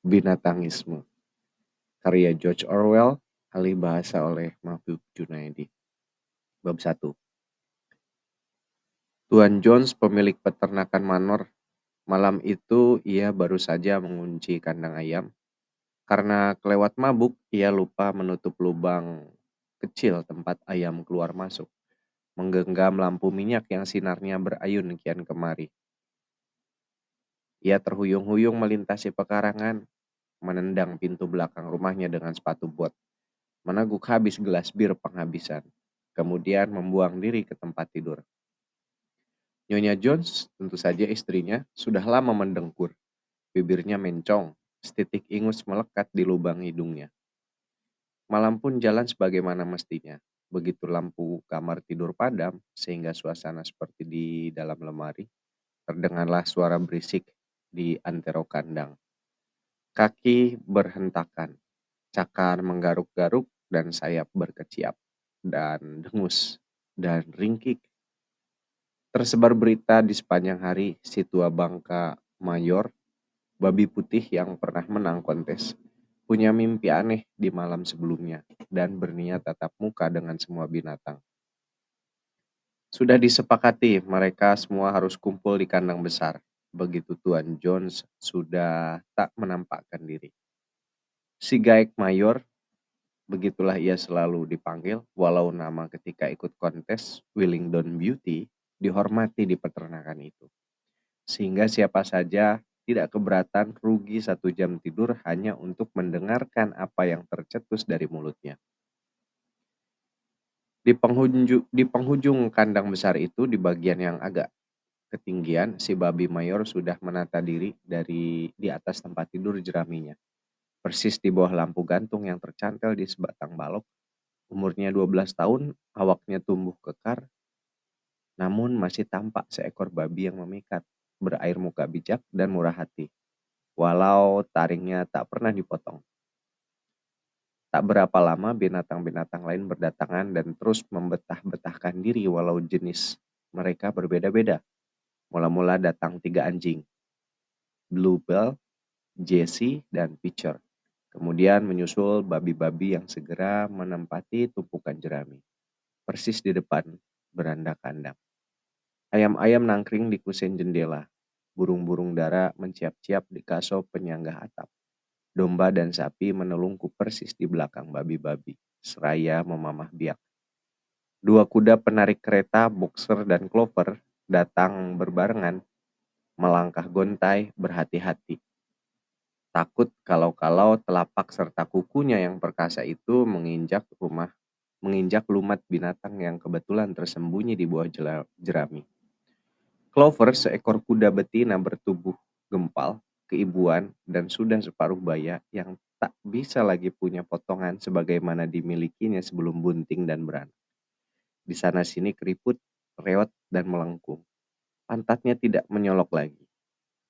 Binatangisme, karya George Orwell, alih bahasa oleh Mahfud Junaidi. Bab 1. Tuan Jones, pemilik peternakan manor, malam itu ia baru saja mengunci kandang ayam. Karena kelewat mabuk, ia lupa menutup lubang kecil tempat ayam keluar masuk, menggenggam lampu minyak yang sinarnya berayun kian kemari. Ia terhuyung-huyung melintasi pekarangan, menendang pintu belakang rumahnya dengan sepatu bot, meneguk habis gelas bir penghabisan, kemudian membuang diri ke tempat tidur. Nyonya Jones, tentu saja istrinya, sudah lama mendengkur. Bibirnya mencong, setitik ingus melekat di lubang hidungnya. Malam pun jalan sebagaimana mestinya. Begitu lampu kamar tidur padam, sehingga suasana seperti di dalam lemari, terdengarlah suara berisik di antero kandang. Kaki berhentakan, cakar menggaruk-garuk, dan sayap berkeciap, dan dengus, dan ringkik. Tersebar berita di sepanjang hari si tua bangka mayor, babi putih yang pernah menang kontes, punya mimpi aneh di malam sebelumnya dan berniat tatap muka dengan semua binatang. Sudah disepakati mereka semua harus kumpul di kandang besar. Begitu Tuan Jones sudah tak menampakkan diri. Si Gaek Mayor, begitulah ia selalu dipanggil, walau nama ketika ikut kontes Willingdon Beauty dihormati di peternakan itu. Sehingga siapa saja tidak keberatan rugi 1 jam tidur hanya untuk mendengarkan apa yang tercetus dari mulutnya. Di penghujung kandang besar itu, di bagian yang agak ketinggian, si babi mayor sudah menata diri dari di atas tempat tidur jeraminya. Persis di bawah lampu gantung yang tercantel di sebatang balok. Umurnya 12 tahun, awaknya tumbuh kekar, namun masih tampak seekor babi yang memikat, berair muka bijak dan murah hati, walau taringnya tak pernah dipotong. Tak berapa lama binatang-binatang lain berdatangan dan terus membetah-betahkan diri walau jenis mereka berbeda-beda. Mula-mula datang 3 anjing, Bluebell, Jessie, dan Pitcher. Kemudian menyusul babi-babi yang segera menempati tumpukan jerami, persis di depan beranda kandang. Ayam-ayam nangkring di kusen jendela. Burung-burung dara menciap-ciap di kaso penyangga atap. Domba dan sapi menelungkup persis di belakang babi-babi, seraya memamah biak. 2 kuda penarik kereta, Boxer dan Clover, datang berbarengan, melangkah gontai berhati-hati. Takut kalau-kalau telapak serta kukunya yang perkasa itu menginjak lumat binatang yang kebetulan tersembunyi di bawah jerami. Clover, seekor kuda betina bertubuh gempal, keibuan, dan sudah separuh baya yang tak bisa lagi punya potongan sebagaimana dimilikinya sebelum bunting dan beranak. Di sana-sini keriput, reot, dan melengkung. Pantatnya tidak menyolok lagi.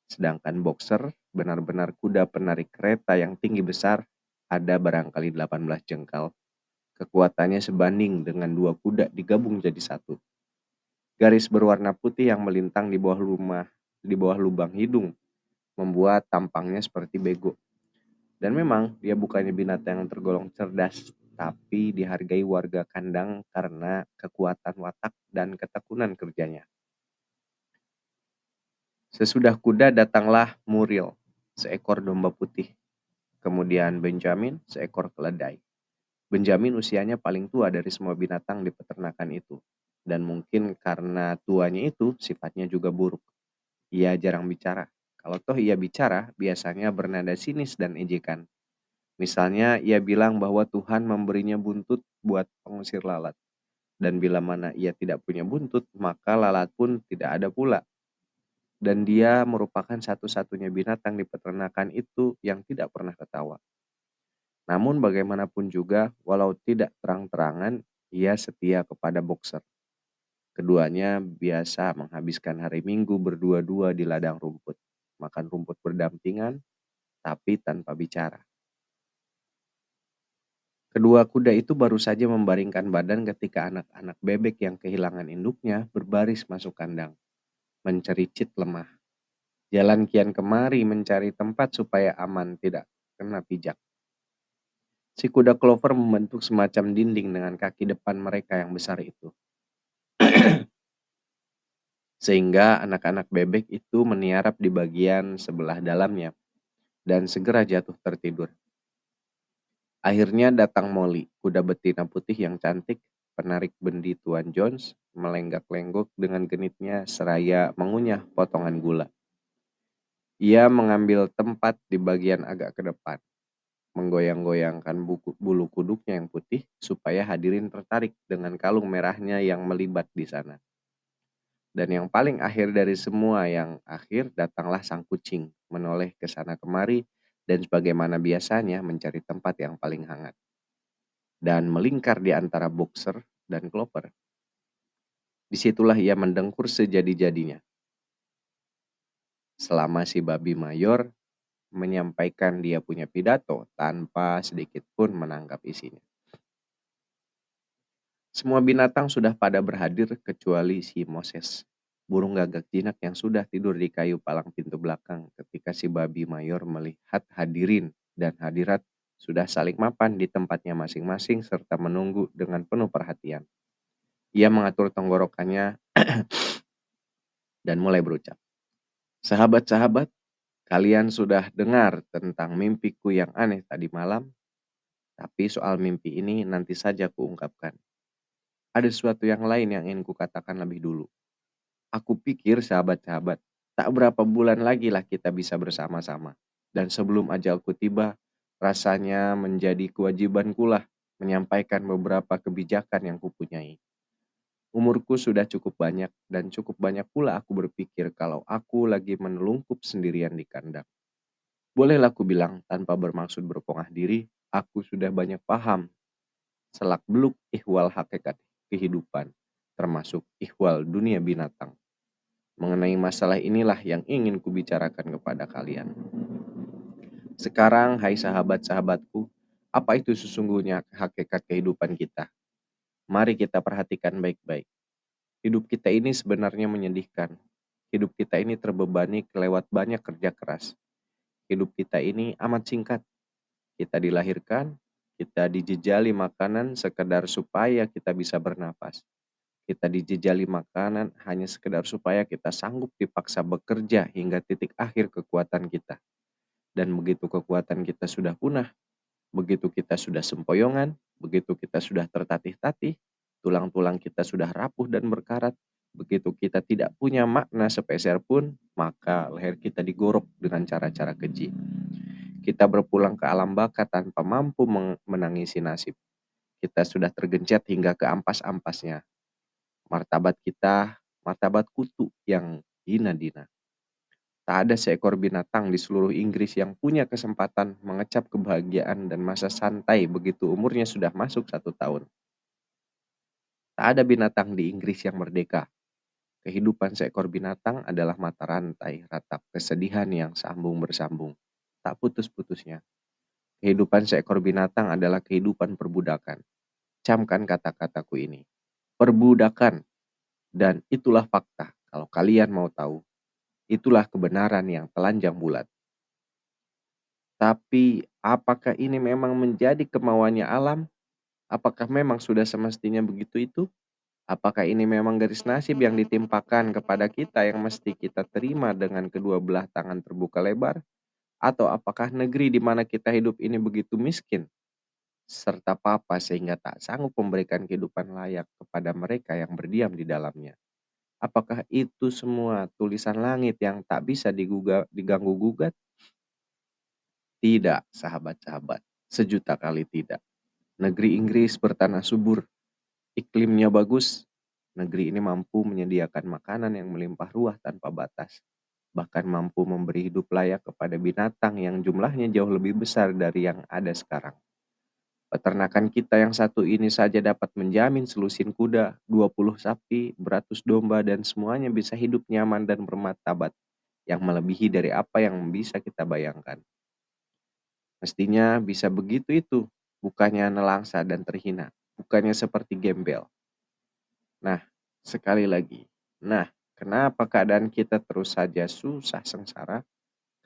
Sedangkan Boxer, benar-benar kuda penarik kereta yang tinggi besar, ada barangkali 18 jengkal. Kekuatannya sebanding dengan 2 kuda digabung jadi satu. Garis berwarna putih yang melintang di bawah lubang hidung membuat tampangnya seperti bego. Dan memang dia bukannya binatang yang tergolong cerdas, tapi dihargai warga kandang karena kekuatan watak dan ketekunan kerjanya. Sesudah kuda datanglah Muriel, seekor domba putih. Kemudian Benjamin, seekor keledai. Benjamin usianya paling tua dari semua binatang di peternakan itu. Dan mungkin karena tuanya itu, sifatnya juga buruk. Ia jarang bicara. Kalau toh ia bicara, biasanya bernada sinis dan ejekan. Misalnya, ia bilang bahwa Tuhan memberinya buntut buat pengusir lalat. Dan bila mana ia tidak punya buntut, maka lalat pun tidak ada pula. Dan dia merupakan satu-satunya binatang di peternakan itu yang tidak pernah ketawa. Namun bagaimanapun juga, walau tidak terang-terangan, ia setia kepada Boxer. Keduanya biasa menghabiskan hari Minggu berdua-dua di ladang rumput, makan rumput berdampingan, tapi tanpa bicara. Kedua kuda itu baru saja membaringkan badan ketika anak-anak bebek yang kehilangan induknya berbaris masuk kandang, mencericit lemah. Jalan kian kemari mencari tempat supaya aman tidak kena pijak. Si kuda Clover membentuk semacam dinding dengan kaki depan mereka yang besar itu. Sehingga anak-anak bebek itu meniarap di bagian sebelah dalamnya dan segera jatuh tertidur. Akhirnya datang Molly, kuda betina putih yang cantik, penarik bendi Tuan Jones, melenggak-lenggok dengan genitnya seraya mengunyah potongan gula. Ia mengambil tempat di bagian agak ke depan, menggoyang-goyangkan bulu kuduknya yang putih supaya hadirin tertarik dengan kalung merahnya yang melibat di sana. Dan yang paling akhir dari semua yang akhir datanglah sang kucing, menoleh ke sana kemari dan sebagaimana biasanya mencari tempat yang paling hangat. Dan melingkar di antara boxer dan Clover. Disitulah ia mendengkur sejadi-jadinya. Selama si babi mayor menyampaikan dia punya pidato tanpa sedikit pun menangkap isinya. Semua binatang sudah pada berhadir kecuali si Moses, burung gagak jinak yang sudah tidur di kayu palang pintu belakang ketika si babi mayor melihat hadirin dan hadirat sudah saling mapan di tempatnya masing-masing serta menunggu dengan penuh perhatian. Ia mengatur tenggorokannya dan mulai berucap. Sahabat-sahabat, kalian sudah dengar tentang mimpiku yang aneh tadi malam, tapi soal mimpi ini nanti saja kuungkapkan. Ada sesuatu yang lain yang ingin kukatakan lebih dulu. Aku pikir sahabat-sahabat, tak berapa bulan lagi lah kita bisa bersama-sama. Dan sebelum ajalku tiba, rasanya menjadi kewajibanku lah menyampaikan beberapa kebijakan yang kupunyai. Umurku sudah cukup banyak dan cukup banyak pula aku berpikir kalau aku lagi menelungkup sendirian di kandang. Bolehlah ku bilang tanpa bermaksud berpongah diri, aku sudah banyak paham selak-beluk ihwal hakikat kehidupan, termasuk ihwal dunia binatang. Mengenai masalah inilah yang ingin kubicarakan kepada kalian. Sekarang, hai sahabat-sahabatku, apa itu sesungguhnya hakikat kehidupan kita? Mari kita perhatikan baik-baik. Hidup kita ini sebenarnya menyedihkan. Hidup kita ini terbebani kelewat banyak kerja keras. Hidup kita ini amat singkat. Kita dilahirkan, kita dijejali makanan sekedar supaya kita bisa bernapas. Kita dijejali makanan hanya sekedar supaya kita sanggup dipaksa bekerja hingga titik akhir kekuatan kita. Dan begitu kekuatan kita sudah punah, begitu kita sudah sempoyongan, begitu kita sudah tertatih-tatih, tulang-tulang kita sudah rapuh dan berkarat, begitu kita tidak punya makna sepeser pun, maka leher kita digorok dengan cara-cara keji. Kita berpulang ke alam baka tanpa mampu menangisi nasib. Kita sudah tergencet hingga ke ampas-ampasnya. Martabat kita, martabat kutu yang hina-dina. Tak ada seekor binatang di seluruh Inggris yang punya kesempatan mengecap kebahagiaan dan masa santai begitu umurnya sudah masuk 1 tahun. Tak ada binatang di Inggris yang merdeka. Kehidupan seekor binatang adalah mata rantai ratap kesedihan yang sambung bersambung, tak putus-putusnya. Kehidupan seekor binatang adalah kehidupan perbudakan. Camkan kata-kataku ini. Perbudakan. Dan itulah fakta. Kalau kalian mau tahu, itulah kebenaran yang telanjang bulat. Tapi apakah ini memang menjadi kemauannya alam? Apakah memang sudah semestinya begitu itu? Apakah ini memang garis nasib yang ditimpakan kepada kita yang mesti kita terima dengan kedua belah tangan terbuka lebar? Atau apakah negeri di mana kita hidup ini begitu miskin serta papa sehingga tak sanggup memberikan kehidupan layak kepada mereka yang berdiam di dalamnya? Apakah itu semua tulisan langit yang tak bisa diganggu-gugat? Tidak, sahabat-sahabat. Sejuta kali tidak. Negeri Inggris bertanah subur, iklimnya bagus. Negeri ini mampu menyediakan makanan yang melimpah ruah tanpa batas. Bahkan mampu memberi hidup layak kepada binatang yang jumlahnya jauh lebih besar dari yang ada sekarang. Peternakan kita yang satu ini saja dapat menjamin selusin kuda, 20 sapi, 100 domba, dan semuanya bisa hidup nyaman dan bermartabat yang melebihi dari apa yang bisa kita bayangkan. Mestinya bisa begitu itu, bukannya nelangsa dan terhina, bukannya seperti gembel. Nah, sekali lagi. Nah, Kenapa keadaan kita terus saja susah sengsara?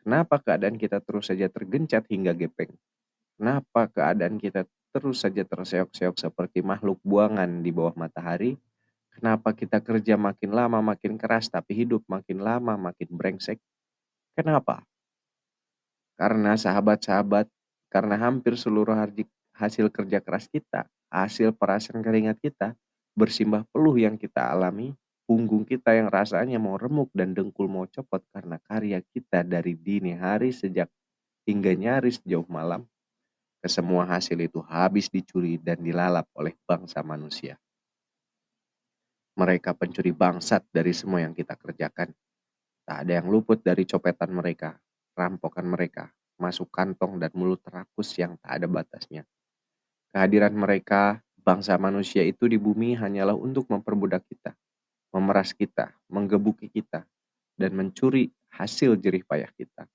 Kenapa keadaan kita terus saja tergencet hingga gepeng? Kenapa keadaan kita terus saja terseok-seok seperti makhluk buangan di bawah matahari? Kenapa kita kerja makin lama makin keras tapi hidup makin lama makin brengsek? Kenapa? Karena sahabat-sahabat, karena hampir seluruh hasil kerja keras kita, hasil perasan keringat kita, bersimbah peluh yang kita alami, punggung kita yang rasanya mau remuk dan dengkul mau copot karena karya kita dari dini hari sejak hingga nyaris jauh malam, kesemua hasil itu habis dicuri dan dilalap oleh bangsa manusia. Mereka pencuri bangsat dari semua yang kita kerjakan. Tak ada yang luput dari copetan mereka, rampokan mereka, masuk kantong dan mulut rakus yang tak ada batasnya. Kehadiran mereka, bangsa manusia itu di bumi hanyalah untuk memperbudak kita, memeras kita, menggebuki kita, dan mencuri hasil jerih payah kita.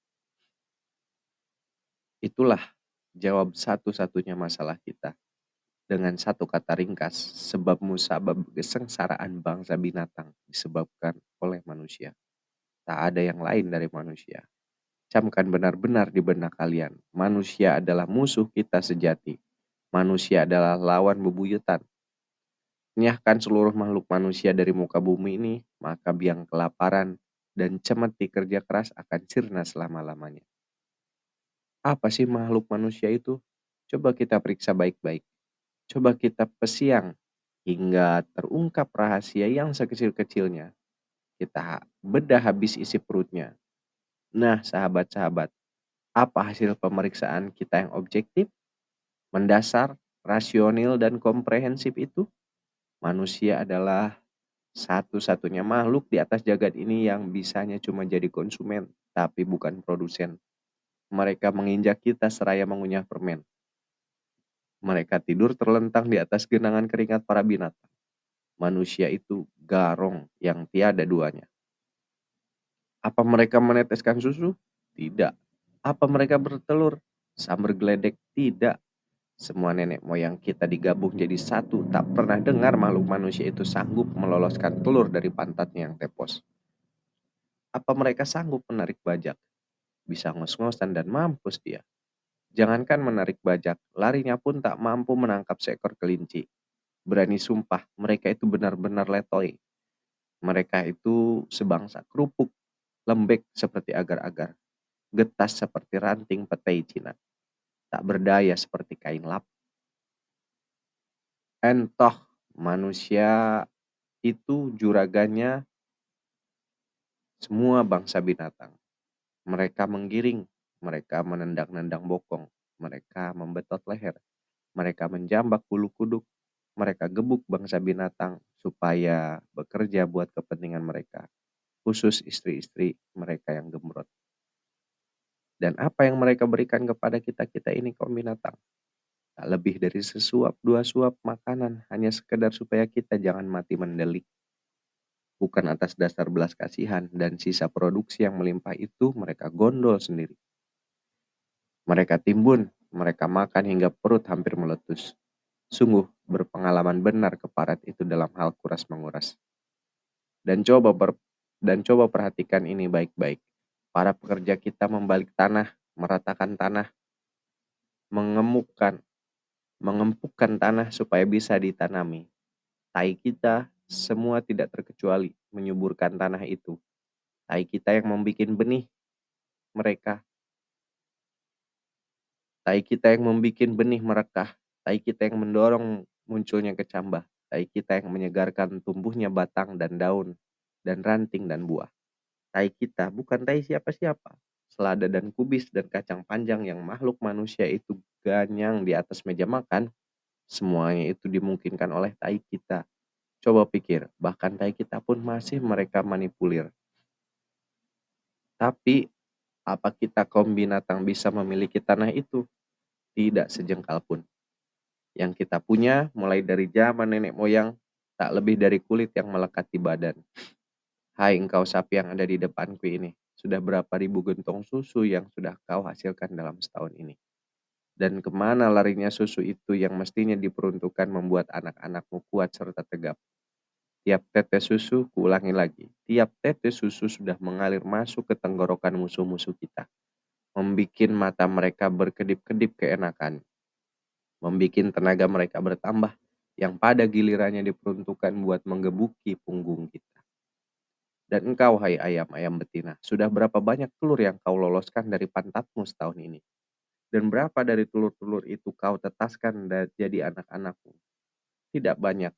Itulah jawab satu-satunya masalah kita. Dengan satu kata ringkas, sebab musabab kesengsaraan bangsa binatang disebabkan oleh manusia. Tak ada yang lain dari manusia. Camkan benar-benar di benak kalian. Manusia adalah musuh kita sejati. Manusia adalah lawan bebuyutan. Nyahkan seluruh makhluk manusia dari muka bumi ini, maka biang kelaparan dan cemeti kerja keras akan sirna selama-lamanya. Apa sih makhluk manusia itu? Coba kita periksa baik-baik. Coba kita pesiang hingga terungkap rahasia yang sekecil-kecilnya. Kita bedah habis isi perutnya. Nah, sahabat-sahabat, apa hasil pemeriksaan kita yang objektif, mendasar, rasional, dan komprehensif itu? Manusia adalah satu-satunya makhluk di atas jagat ini yang bisanya cuma jadi konsumen, tapi bukan produsen. Mereka menginjak kita seraya mengunyah permen. Mereka tidur terlentang di atas genangan keringat para binatang. Manusia itu garong yang tiada duanya. Apa mereka meneteskan susu? Tidak. Apa mereka bertelur? Sambar geledek? Tidak. Semua nenek moyang kita digabung jadi satu. Tak pernah dengar makhluk manusia itu sanggup meloloskan telur dari pantatnya yang tepos. Apa mereka sanggup menarik bajak? Bisa ngos-ngosan dan mampus dia. Jangankan menarik bajak, larinya pun tak mampu menangkap seekor kelinci. Berani sumpah, mereka itu benar-benar letoy. Mereka itu sebangsa kerupuk, lembek seperti agar-agar, getas seperti ranting petai Cina, tak berdaya seperti kain lap. Entoh manusia itu juragannya semua bangsa binatang. Mereka menggiring, mereka menendang-nendang bokong, mereka membetot leher, mereka menjambak bulu kuduk, mereka gebuk bangsa binatang supaya bekerja buat kepentingan mereka, khusus istri-istri mereka yang gemrot. Dan apa yang mereka berikan kepada kita-kita ini kaum binatang? Tak lebih dari sesuap dua suap makanan hanya sekedar supaya kita jangan mati mendelik. Bukan atas dasar belas kasihan dan sisa produksi yang melimpah itu mereka gondol sendiri. Mereka timbun, mereka makan hingga perut hampir meletus. Sungguh berpengalaman benar keparat itu dalam hal kuras menguras. Dan coba dan coba perhatikan ini baik-baik. Para pekerja kita membalik tanah, meratakan tanah, mengemukkan, mengempukkan tanah supaya bisa ditanami. Tai kita semua tidak terkecuali menyuburkan tanah itu. Tai kita yang membuat benih mereka. Tai kita yang membuat benih merekah. Tai kita yang mendorong munculnya kecambah. Tai kita yang menyegarkan tumbuhnya batang dan daun dan ranting dan buah. Tai kita bukan tai siapa-siapa. Selada dan kubis dan kacang panjang yang makhluk manusia itu ganyang di atas meja makan, semuanya itu dimungkinkan oleh tai kita. Coba pikir, bahkan tai kita pun masih mereka manipulir. Tapi, apa kita kaum binatang bisa memiliki tanah itu? Tidak sejengkal pun. Yang kita punya mulai dari zaman nenek moyang, tak lebih dari kulit yang melekat di badan. Hai engkau sapi yang ada di depanku ini, sudah berapa ribu gentong susu yang sudah kau hasilkan dalam setahun ini? Dan kemana larinya susu itu yang mestinya diperuntukkan membuat anak-anakmu kuat serta tegap? Tiap tetes susu, kuulangi lagi, tiap tetes susu sudah mengalir masuk ke tenggorokan musuh-musuh kita, membikin mata mereka berkedip-kedip keenakan, membikin tenaga mereka bertambah, yang pada gilirannya diperuntukkan buat menggebuki punggung kita. Dan engkau, hai ayam-ayam betina, sudah berapa banyak telur yang kau loloskan dari pantatmu setahun ini? Dan berapa dari telur-telur itu kau tetaskan jadi anak-anakmu? Tidak banyak,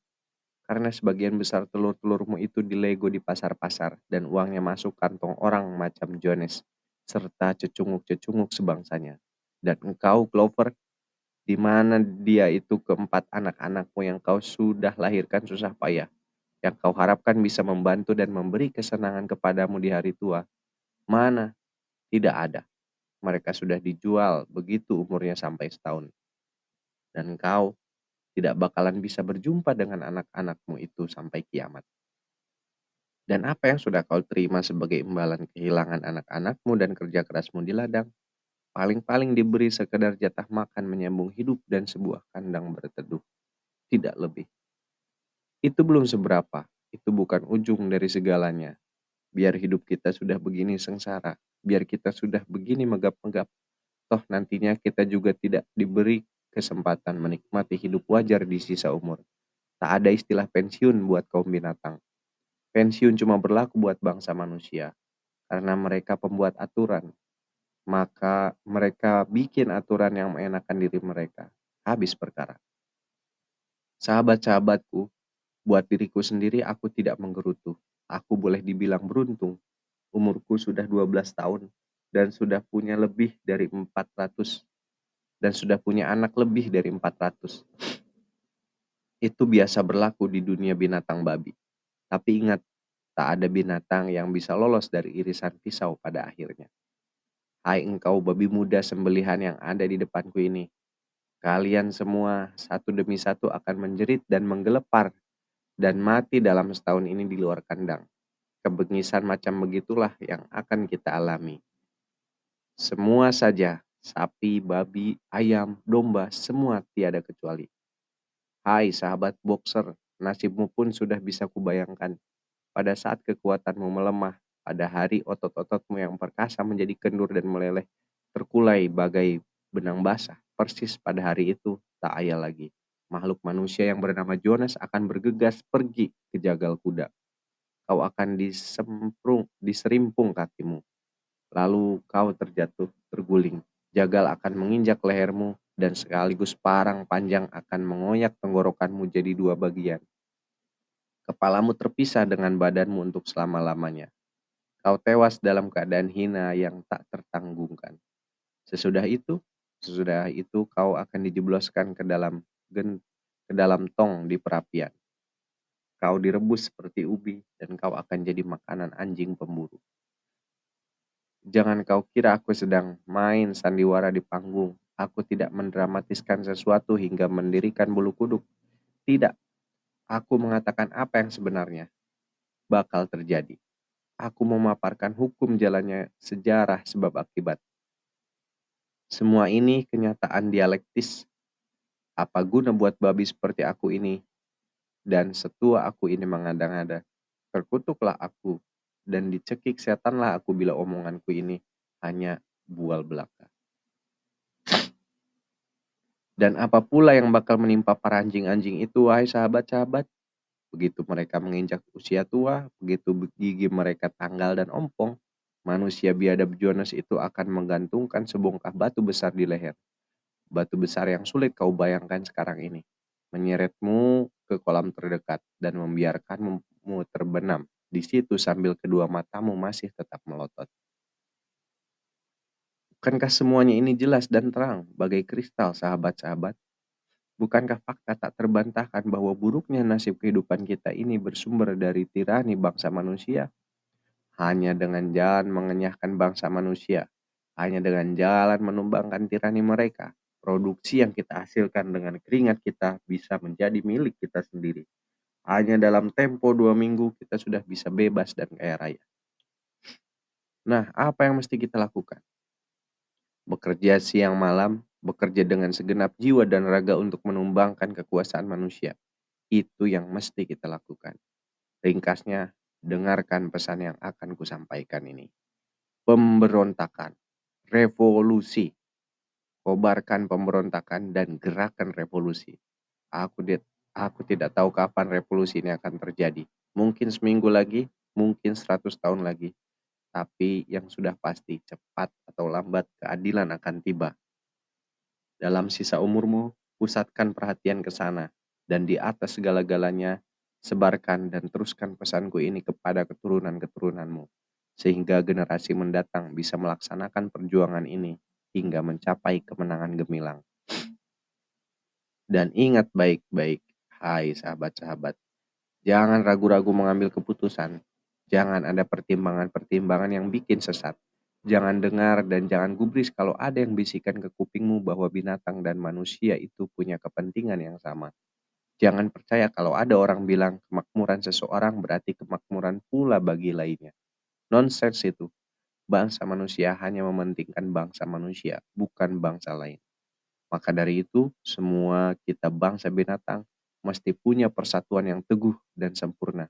karena sebagian besar telur-telurmu itu dilego di pasar-pasar dan uangnya masuk kantong orang macam Jones, serta cecunguk-cecunguk sebangsanya. Dan engkau, Clover, di mana dia itu keempat anak-anakmu yang kau sudah lahirkan susah payah, yang kau harapkan bisa membantu dan memberi kesenangan kepadamu di hari tua? Mana? Tidak ada. Mereka sudah dijual begitu umurnya sampai setahun. Dan kau tidak bakalan bisa berjumpa dengan anak-anakmu itu sampai kiamat. Dan apa yang sudah kau terima sebagai imbalan kehilangan anak-anakmu dan kerja kerasmu di ladang? Paling-paling diberi sekedar jatah makan menyambung hidup dan sebuah kandang berteduh. Tidak lebih. Itu belum seberapa. Itu bukan ujung dari segalanya. Biar hidup kita sudah begini sengsara. Biar kita sudah begini megap-megap. Toh nantinya kita juga tidak diberi kesempatan menikmati hidup wajar di sisa umur. Tak ada istilah pensiun buat kaum binatang. Pensiun cuma berlaku buat bangsa manusia. Karena mereka pembuat aturan. Maka mereka bikin aturan yang mengenakan diri mereka. Habis perkara. Sahabat-sahabatku, buat diriku sendiri aku tidak menggerutu. Aku boleh dibilang beruntung. Umurku sudah 12 tahun dan sudah punya lebih dari 400 dan sudah punya anak lebih dari 400. Itu biasa berlaku di dunia binatang babi. Tapi ingat, tak ada binatang yang bisa lolos dari irisan pisau pada akhirnya. Hai engkau babi muda sembelihan yang ada di depanku ini. Kalian semua satu demi satu akan menjerit dan menggelepar dan mati dalam setahun ini di luar kandang. Kebengisan macam begitulah yang akan kita alami. Semua saja, sapi, babi, ayam, domba, semua tiada kecuali. Hai sahabat boxer, nasibmu pun sudah bisa kubayangkan. Pada saat kekuatanmu melemah, pada hari otot-ototmu yang perkasa menjadi kendur dan meleleh, terkulai bagai benang basah. Persis pada hari itu, tak ayal lagi. Makhluk manusia yang bernama Jonas akan bergegas pergi ke jagal kuda. Kau akan diserimpung kakimu. Lalu kau terjatuh, terguling. Jagal akan menginjak lehermu dan sekaligus parang panjang akan mengoyak tenggorokanmu jadi dua bagian. Kepalamu terpisah dengan badanmu untuk selama-lamanya. Kau tewas dalam keadaan hina yang tak tertanggungkan. Sesudah itu, sesudah itu kau akan dijebloskan ke dalam tong di perapian. Kau direbus seperti ubi dan kau akan jadi makanan anjing pemburu. Jangan kau kira aku sedang main sandiwara di panggung. Aku tidak mendramatiskan sesuatu hingga mendirikan bulu kuduk. Tidak, aku mengatakan apa yang sebenarnya bakal terjadi. Aku memaparkan hukum jalannya sejarah sebab akibat. Semua ini kenyataan dialektis. Apa guna buat babi seperti aku ini dan setua aku ini mengada-ngada. Terkutuklah aku dan dicekik setanlah aku bila omonganku ini hanya bual belaka. Dan apa pula yang bakal menimpa para anjing-anjing itu, wahai sahabat-sahabat? Begitu mereka menginjak usia tua, begitu gigi mereka tanggal dan ompong, manusia biadab Jonas itu akan menggantungkan sebongkah batu besar di leher. Batu besar yang sulit kau bayangkan sekarang ini. Menyeretmu ke kolam terdekat dan membiarkanmu terbenam di situ sambil kedua matamu masih tetap melotot. Bukankah semuanya ini jelas dan terang bagai kristal, sahabat-sahabat? Bukankah fakta tak terbantahkan bahwa buruknya nasib kehidupan kita ini bersumber dari tirani bangsa manusia? Hanya dengan jalan mengenyahkan bangsa manusia, hanya dengan jalan menumbangkan tirani mereka, produksi yang kita hasilkan dengan keringat kita bisa menjadi milik kita sendiri. Hanya dalam tempo 2 minggu kita sudah bisa bebas dan kaya raya. Nah, apa yang mesti kita lakukan? Bekerja siang malam, bekerja dengan segenap jiwa dan raga untuk menumbangkan kekuasaan manusia. Itu yang mesti kita lakukan. Ringkasnya, dengarkan pesan yang akan kusampaikan ini. Pemberontakan, revolusi, kobarkan pemberontakan dan gerakan revolusi. Aku di- aku tidak tahu kapan revolusi ini akan terjadi. Mungkin seminggu lagi, mungkin 100 tahun lagi. Tapi yang sudah pasti, cepat atau lambat keadilan akan tiba. Dalam sisa umurmu, pusatkan perhatian ke sana. Dan di atas segala-galanya, sebarkan dan teruskan pesanku ini kepada keturunan-keturunanmu. Sehingga generasi mendatang bisa melaksanakan perjuangan ini hingga mencapai kemenangan gemilang. Dan ingat baik-baik, hai sahabat-sahabat, jangan ragu-ragu mengambil keputusan. Jangan ada pertimbangan-pertimbangan yang bikin sesat. Jangan dengar dan jangan gubris kalau ada yang bisikan ke kupingmu bahwa binatang dan manusia itu punya kepentingan yang sama. Jangan percaya kalau ada orang bilang kemakmuran seseorang berarti kemakmuran pula bagi lainnya. Nonsens itu. Bangsa manusia hanya mementingkan bangsa manusia, bukan bangsa lain. Maka dari itu, semua kita bangsa binatang mesti punya persatuan yang teguh dan sempurna.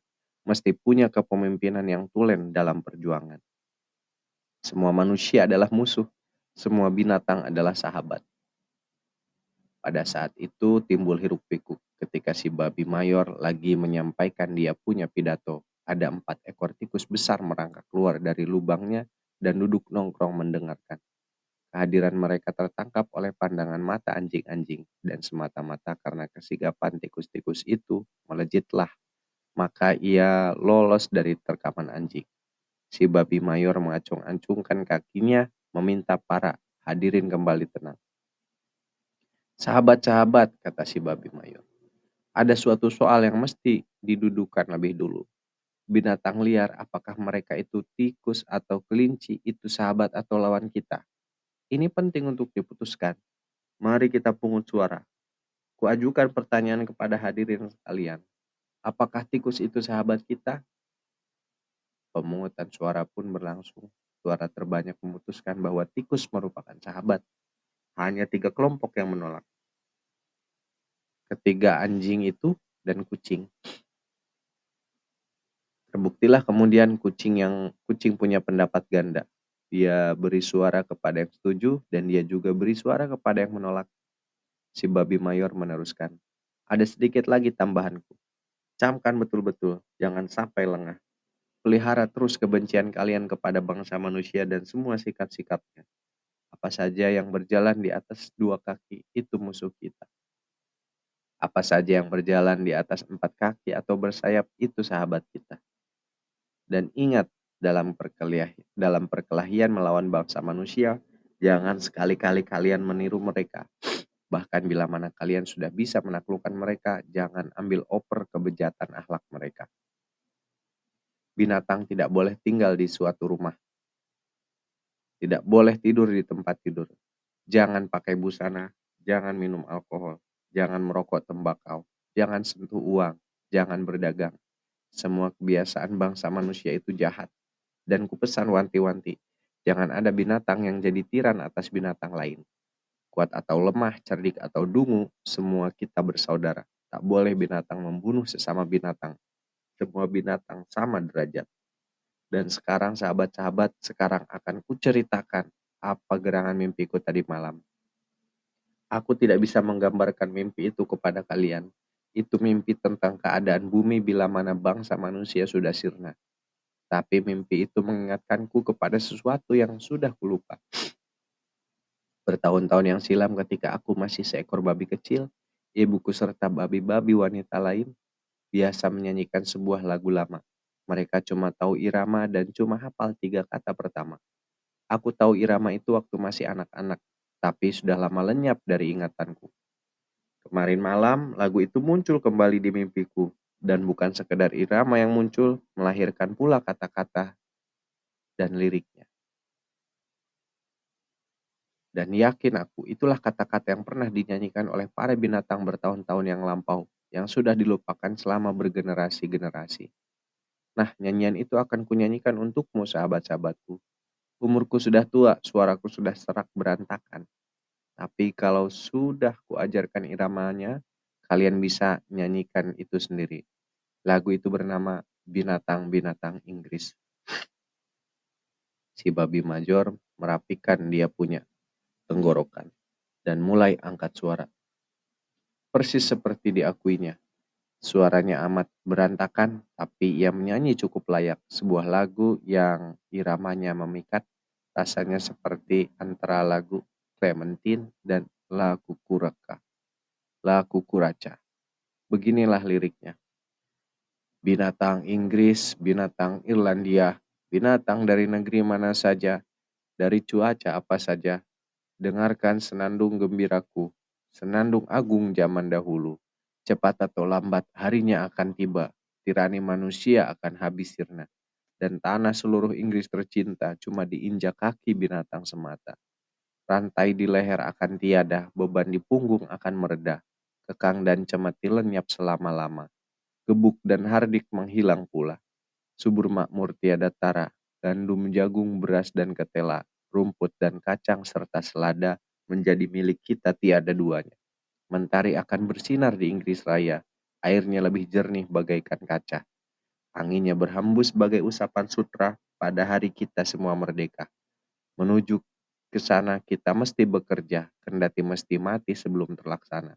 Mesti punya kepemimpinan yang tulen dalam perjuangan. Semua manusia adalah musuh. Semua binatang adalah sahabat. Pada saat itu timbul hiruk pikuk ketika si babi mayor lagi menyampaikan dia punya pidato. Ada 4 ekor tikus besar merangkak keluar dari lubangnya dan duduk nongkrong mendengarkan. Kehadiran mereka tertangkap oleh pandangan mata anjing-anjing, dan semata-mata karena kesigapan tikus-tikus itu, melejitlah, maka ia lolos dari terkaman anjing. Si babi mayor mengacung-acungkan kakinya, meminta para hadirin kembali tenang. Sahabat-sahabat, kata si babi mayor, ada suatu soal yang mesti didudukan lebih dulu. Binatang liar, apakah mereka itu tikus atau kelinci, itu sahabat atau lawan kita? Ini penting untuk diputuskan. Mari kita pungut suara. Kuajukan pertanyaan kepada hadirin sekalian. Apakah tikus itu sahabat kita? Pemungutan suara pun berlangsung. Suara terbanyak memutuskan bahwa tikus merupakan sahabat. Hanya 3 kelompok yang menolak. Ketiga anjing itu dan kucing. Terbuktilah kemudian kucing punya pendapat ganda. Dia beri suara kepada yang setuju dan dia juga beri suara kepada yang menolak. Si babi mayor meneruskan. Ada sedikit lagi tambahanku. Camkan betul-betul, jangan sampai lengah. Pelihara terus kebencian kalian kepada bangsa manusia dan semua sikap-sikapnya. Apa saja yang berjalan di atas 2 kaki, itu musuh kita. Apa saja yang berjalan di atas 4 kaki atau bersayap, itu sahabat kita. Dan ingat, dalam perkelahian melawan bangsa manusia, jangan sekali-kali kalian meniru mereka. Bahkan bila mana kalian sudah bisa menaklukkan mereka, jangan ambil oper kebejatan akhlak mereka. Binatang tidak boleh tinggal di suatu rumah. Tidak boleh tidur di tempat tidur. Jangan pakai busana, jangan minum alkohol, jangan merokok tembakau, jangan sentuh uang, jangan berdagang. Semua kebiasaan bangsa manusia itu jahat. Dan kupesan wanti-wanti, jangan ada binatang yang jadi tiran atas binatang lain. Kuat atau lemah, cerdik atau dungu, semua kita bersaudara. Tak boleh binatang membunuh sesama binatang. Semua binatang sama derajat. Dan sekarang sahabat-sahabat, sekarang akan kuceritakan apa gerangan mimpiku tadi malam. Aku tidak bisa menggambarkan mimpi itu kepada kalian. Itu mimpi tentang keadaan bumi bila mana bangsa manusia sudah sirna. Tapi mimpi itu mengingatkanku kepada sesuatu yang sudah kulupa. Bertahun-tahun yang silam ketika aku masih seekor babi kecil, ibuku serta babi-babi wanita lain biasa menyanyikan sebuah lagu lama. Mereka cuma tahu irama dan cuma hafal 3 kata pertama. Aku tahu irama itu waktu masih anak-anak, tapi sudah lama lenyap dari ingatanku. Kemarin malam, lagu itu muncul kembali di mimpiku. Dan bukan sekedar irama yang muncul, melahirkan pula kata-kata dan liriknya. Dan yakin aku, itulah kata-kata yang pernah dinyanyikan oleh para binatang bertahun-tahun yang lampau, yang sudah dilupakan selama bergenerasi-generasi. Nah, nyanyian itu akan kunyanyikan untukmu, sahabat-sahabatku. Umurku sudah tua, suaraku sudah serak berantakan. Tapi kalau sudah kuajarkan iramanya, kalian bisa nyanyikan itu sendiri. Lagu itu bernama binatang-binatang Inggris. Si babi mayor merapikan dia punya tenggorokan dan mulai angkat suara. Persis seperti diakuinya. Suaranya amat berantakan, tapi ia menyanyi cukup layak. Sebuah lagu yang iramanya memikat, rasanya seperti antara lagu Clementine dan La Cucuracha. Beginilah liriknya. Binatang Inggris, binatang Irlandia, binatang dari negeri mana saja, dari cuaca apa saja, dengarkan senandung gembiraku, senandung agung zaman dahulu. Cepat atau lambat harinya akan tiba, tirani manusia akan habis sirna. Dan tanah seluruh Inggris tercinta cuma diinjak kaki binatang semata. Rantai di leher akan tiada, beban di punggung akan mereda. Kekang dan cemeti lenyap selama-lama. Gebuk dan hardik menghilang pula. Subur makmur tiada tara, gandum, jagung, beras dan ketela, rumput dan kacang serta selada menjadi milik kita tiada duanya. Mentari akan bersinar di Inggris Raya, airnya lebih jernih bagaikan kaca. Anginnya berhembus bagai usapan sutra pada hari kita semua merdeka. Menuju ke sana kita mesti bekerja, kendati mesti mati sebelum terlaksana.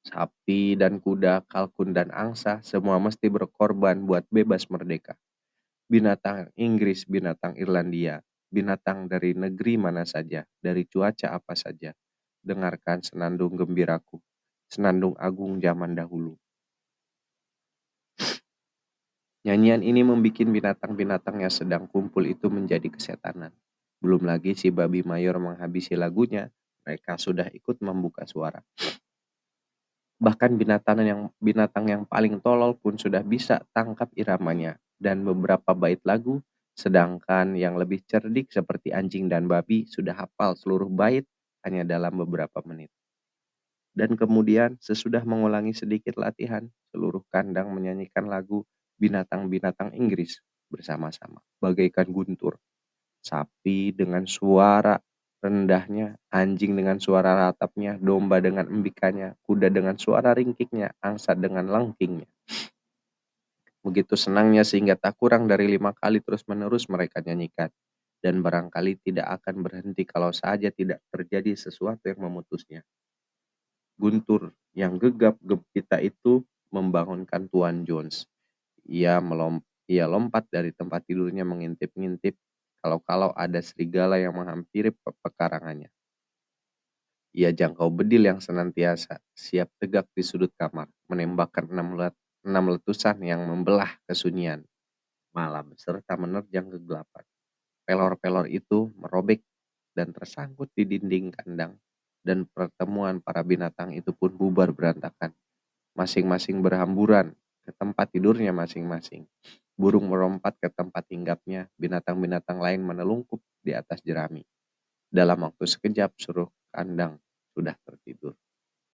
Sapi dan kuda, kalkun dan angsa, semua mesti berkorban buat bebas merdeka. Binatang Inggris, binatang Irlandia, binatang dari negeri mana saja, dari cuaca apa saja. Dengarkan senandung gembiraku, senandung agung zaman dahulu. Nyanyian ini membuat binatang-binatang yang sedang kumpul itu menjadi kesetanan. Belum lagi si babi mayor menghabisi lagunya, mereka sudah ikut membuka suara. Bahkan binatang yang paling tolol pun sudah bisa tangkap iramanya dan beberapa bait lagu, sedangkan yang lebih cerdik seperti anjing dan babi sudah hafal seluruh bait hanya dalam beberapa menit. Dan kemudian sesudah mengulangi sedikit latihan, seluruh kandang menyanyikan lagu binatang-binatang Inggris bersama-sama, bagaikan guntur. Sapi dengan suara rendahnya, anjing dengan suara ratapnya, domba dengan embikannya, kuda dengan suara ringkiknya, angsa dengan lengkingnya. Begitu senangnya sehingga tak kurang dari 5 kali terus-menerus mereka nyanyikan. Dan barangkali tidak akan berhenti kalau saja tidak terjadi sesuatu yang memutusnya. Guntur yang gegap gempita itu membangunkan Tuan Jones. Ia lompat dari tempat tidurnya mengintip-ngintip kalau ada serigala yang menghampiri pekarangannya. Ia jangkau bedil yang senantiasa siap tegak di sudut kamar, menembakkan 6 letusan yang membelah kesunyian malam serta menerjang kegelapan. Pelor-pelor itu merobek dan tersangkut di dinding kandang, dan pertemuan para binatang itu pun bubar berantakan. Masing-masing berhamburan ke tempat tidurnya masing-masing. Burung merompat ke tempat hinggapnya, binatang-binatang lain menelungkup di atas jerami. Dalam waktu sekejap, seluruh kandang